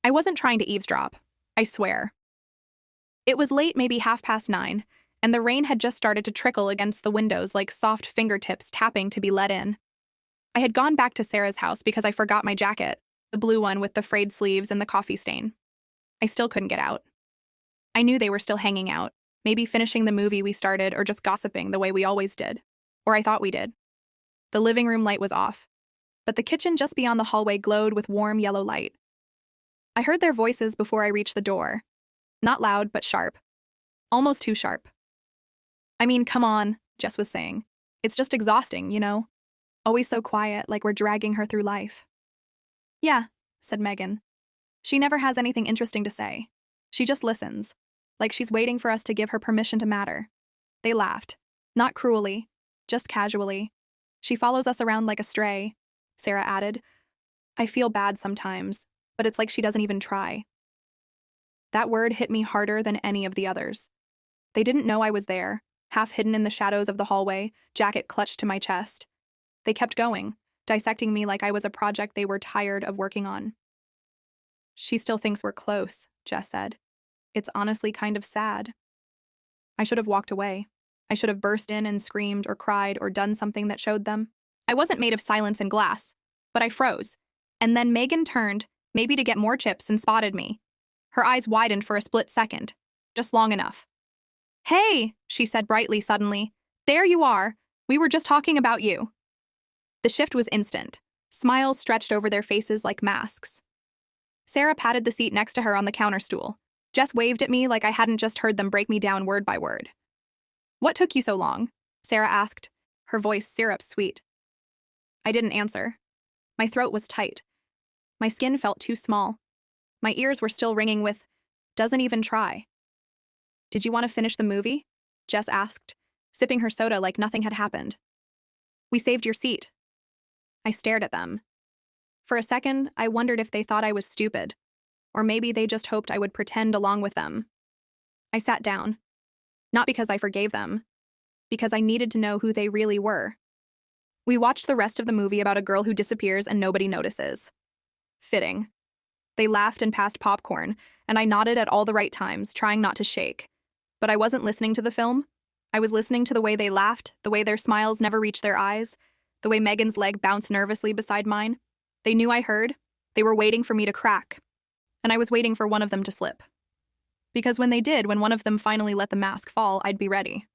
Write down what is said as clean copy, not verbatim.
I wasn't trying to eavesdrop. I swear. It was late, maybe 9:30, and the rain had just started to trickle against the windows like soft fingertips tapping to be let in. I had gone back to Sarah's house because I forgot my jacket, the blue one with the frayed sleeves and the coffee stain. I still couldn't get out. I knew they were still hanging out, maybe finishing the movie we started or just gossiping the way we always did. Or I thought we did. The living room light was off, but the kitchen just beyond the hallway glowed with warm yellow light. I heard their voices before I reached the door. Not loud, but sharp. Almost too sharp. I mean, come on, Jess was saying. It's just exhausting, you know? Always so quiet, like we're dragging her through life. Yeah, said Megan. She never has anything interesting to say. She just listens, like she's waiting for us to give her permission to matter. They laughed. Not cruelly, just casually. She follows us around like a stray, Sarah added. I feel bad sometimes, but it's like she doesn't even try. That word hit me harder than any of the others. They didn't know I was there, half hidden in the shadows of the hallway, jacket clutched to my chest. They kept going, dissecting me like I was a project they were tired of working on. She still thinks we're close, Jess said. It's honestly kind of sad. I should have walked away. I should have burst in and screamed or cried or done something that showed them. I wasn't made of silence and glass, but I froze. And then Megan turned, maybe to get more chips, and spotted me. Her eyes widened for a split second, just long enough. Hey, she said brightly suddenly. There you are. We were just talking about you. The shift was instant. Smiles stretched over their faces like masks. Sarah patted the seat next to her on the counter stool. Jess waved at me like I hadn't just heard them break me down word by word. What took you so long? Sarah asked, her voice syrup sweet. I didn't answer. My throat was tight. My skin felt too small. My ears were still ringing with, doesn't even try. Did you want to finish the movie? Jess asked, sipping her soda like nothing had happened. We saved your seat. I stared at them. For a second, I wondered if they thought I was stupid, or maybe they just hoped I would pretend along with them. I sat down. Not because I forgave them, because I needed to know who they really were. We watched the rest of the movie about a girl who disappears and nobody notices. Fitting. They laughed and passed popcorn, and I nodded at all the right times, trying not to shake. But I wasn't listening to the film. I was listening to the way they laughed, the way their smiles never reached their eyes, the way Megan's leg bounced nervously beside mine. They knew I heard. They were waiting for me to crack. And I was waiting for one of them to slip. Because when they did, when one of them finally let the mask fall, I'd be ready.